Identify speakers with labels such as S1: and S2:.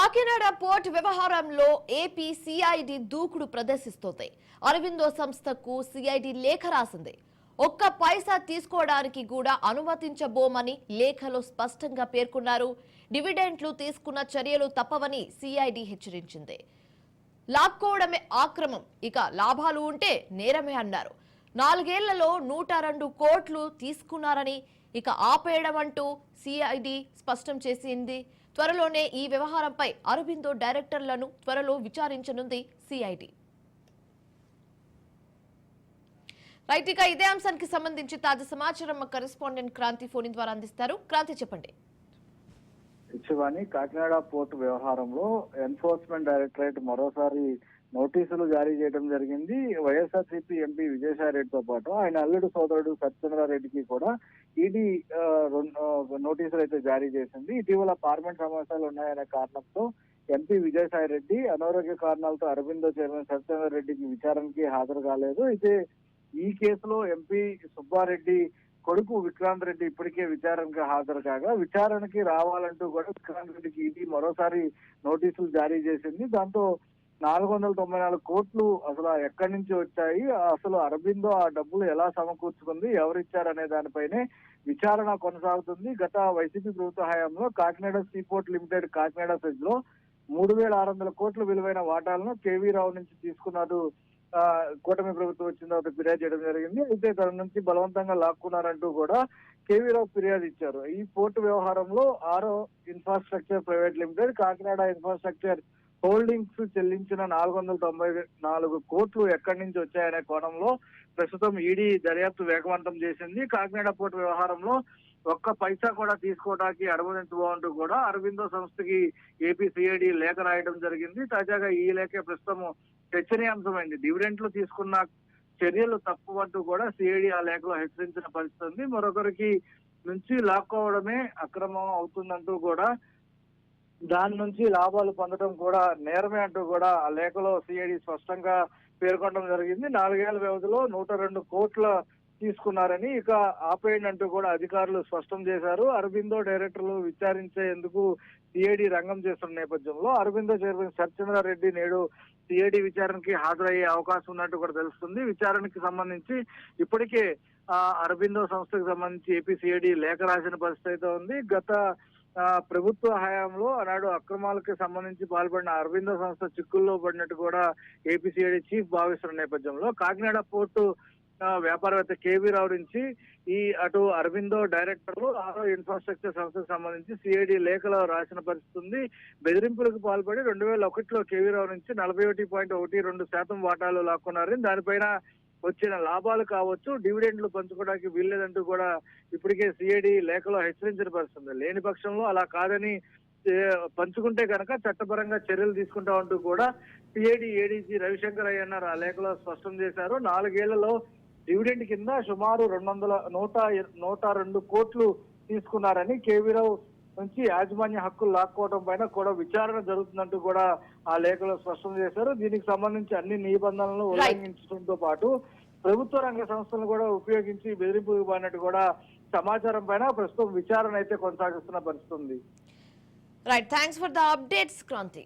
S1: Kakinada port వ్యవహారంలో AP CID దూకుడు ప్రదర్శిస్తోంది. అరవిందో సంస్థకు సిఐడి లేఖ రాసింది. ఒక్క పైసా తీసుకోవడానికి కూడా అనుమతించబోమని లేఖలో స్పష్టంగా పేర్కొన్నారు. డివిడెంట్లు తీసుకున్న చర్యలు తప్పవని సిఐడి హెచ్చరించింది. లాక్కోవడమే ఆక్రమం, ఇక లాభాలు ఉంటే నేరమే అన్నారు. 4 ఏళ్లలో 102 కోట్లు తీసుకున్నారని ఇక ఆపేయడం అంటూ సిఐడి స్పష్టం చేసింది. త్వరలోనే ఈ వ్యవహారంపై అరబిందో డైరెక్టర్లను త్వరలో విచారించనుంది సిఐడి. రైట్, ఇక ఇదే అంశానికి సంబంధించి తాజా సమాచారం మా కరెస్పాండెంట్ క్రాంతి ఫోన్ ద్వారా అందిస్తారు. క్రాంతి, చెప్పండి.
S2: శివాని, కాకినాడ పోర్టు వ్యవహారంలో ఎన్ఫోర్స్మెంట్ డైరెక్టరేట్ మరోసారి నోటీసులు జారీ చేయడం జరిగింది. వైఎస్ఆర్సీపీ ఎంపీ విజయసాయిరెడ్డితో పాటు ఆయన అల్లుడు సోదరుడు సత్యచంద్రారెడ్డికి కూడా ఈడీ నోటీసులు అయితే జారీ చేసింది. ఇటీవల పార్లమెంట్ సమావేశాలు ఉన్నాయనే కారణంతో ఎంపీ విజయసాయిరెడ్డి అనారోగ్య కారణాలతో అరబిందో చైర్మన్ సత్యచంద్రారెడ్డికి విచారణకి హాజరు కాలేదు. అయితే ఈ కేసులో ఎంపీ సుబ్బారెడ్డి కొడుకు విక్రాంత్ రెడ్డి ఇప్పటికే విచారణకు హాజరు కాగా విచారణకి రావాలంటూ కూడా విక్రాంత్ రెడ్డికి ఈడీ మరోసారి నోటీసులు జారీ చేసింది. దాంతో 494 కోట్లు అసలు ఎక్కడి నుంచి వచ్చాయి, అసలు అరబిందో ఆ డబ్బులు ఎలా సమకూర్చుకుంది, ఎవరిచ్చారనే దానిపైనే విచారణ కొనసాగుతుంది. గత వైసీపీ ప్రభుత్వ హయాంలో Kakinada seaport limited Kakinada phase లో 3600 కోట్ల విలువైన వాటాలను కేవీ రావు నుంచి తీసుకున్నారు. కూటమి ప్రభుత్వం వచ్చిన తర్వాత ఫిర్యాదు చేయడం జరిగింది. అయితే తన నుంచి బలవంతంగా లాక్కున్నారంటూ కూడా కేవీ రావు ఫిర్యాదు ఇచ్చారు. ఈ పోర్టు వ్యవహారంలో ఆరో infrastructure private limited Kakinada infrastructure holdings చెల్లించిన 494 కోట్లు ఎక్కడి నుంచి వచ్చాయనే కోణంలో ప్రస్తుతం ఈడీ దర్యాప్తు వేగవంతం చేసింది. కాకినాడ పోర్టు వ్యవహారంలో ఒక్క పైసా కూడా తీసుకోవడానికి అనుమతించబోంటూ కూడా అరబిందో సంస్థకి ఏపీ సిఐడి లేఖ రాయడం జరిగింది. తాజాగా ఈ లేఖ ప్రస్తుతం చర్చనీయాంశమైంది. డివిడెంట్లు తీసుకున్న చర్యలు తప్పు కూడా సిఐడి ఆ లేఖలో హెచ్చరించిన పరిస్థితి ఉంది. మరొకరికి నుంచి లాక్కోవడమే అక్రమం అవుతుందంటూ కూడా దాని నుంచి లాభాలు పొందడం కూడా నేరమే అంటూ కూడా ఆ లేఖలో సిఐడి స్పష్టంగా పేర్కొనడం జరిగింది. 4 ఏళ్ల వ్యవధిలో 102 కోట్ల తీసుకున్నారని ఇక ఆపేయండి అంటూ కూడా అధికారులు స్పష్టం చేశారు. అరబిందో డైరెక్టర్లు విచారించేందుకు సిఐడి రంగం చేస్తున్న నేపథ్యంలో అరబిందో చైర్మన్ సత్యచంద్రారెడ్డి నేడు సిఐడి విచారణకి హాజరయ్యే అవకాశం ఉన్నట్టు కూడా తెలుస్తుంది. విచారణకి సంబంధించి ఇప్పటికే అరబిందో సంస్థకు సంబంధించి ఏపీ సిఐడి లేఖ రాసిన పరిస్థితి అయితే ఉంది. గత ప్రభుత్వ హయాంలో ఆనాడు అక్రమాలకు సంబంధించి పాల్పడిన అరబిందో సంస్థ చిక్కుల్లో పడినట్టు కూడా ఏపీ సిఐడి చీఫ్ భావిస్తున్న నేపథ్యంలో కాకినాడ పోర్టు వ్యాపారవేత్త కేవీ రావు నుంచి అటు అరబిందో డైరెక్టర్లు ఆరో ఇన్ఫ్రాస్ట్రక్చర్ సంస్థకు సంబంధించి సిఐడి లేఖలో రాసిన పరిస్థితి ఉంది. బెదిరింపులకు పాల్పడి 2001లో కేవీ రావు నుంచి 41.12% వాటాలు లాక్కున్నారు. దానిపైన వచ్చిన లాభాలు కావచ్చు, డివిడెండ్లు పంచుకోవడానికి వీల్లేదంటూ కూడా ఇప్పటికే సిఐడి లేఖలో హెచ్చరించిన పరిస్థితుంది. లేని పక్షంలో అలా కాదని పంచుకుంటే కనుక చట్టపరంగా చర్యలు తీసుకుంటామంటూ కూడా సిఐడి ఏడీజీ రవిశంకర్ అయ్యన్నారు ఆ లేఖలో స్పష్టం చేశారు. 4 ఏళ్లలో డివిడెండ్ కింద సుమారు 102 కోట్లు తీసుకున్నారని కేవీ రావు నుంచి యాజమాన్య హక్కులు లాక్కోవడం పైన కూడా విచారణ జరుగుతుందంటూ కూడా ఆ లేఖలో స్పష్టం చేశారు. దీనికి సంబంధించి అన్ని నిబంధనలను ఉల్లంఘించడంతో పాటు ప్రభుత్వ రంగ సంస్థలను కూడా ఉపయోగించి బెదిరింపుకు పోయినట్టు కూడా సమాచారం పైన ప్రస్తుతం విచారణ అయితే కొనసాగిస్తున్న పరిస్థితి ఉంది.
S1: Right, thanks for the updates Kranti.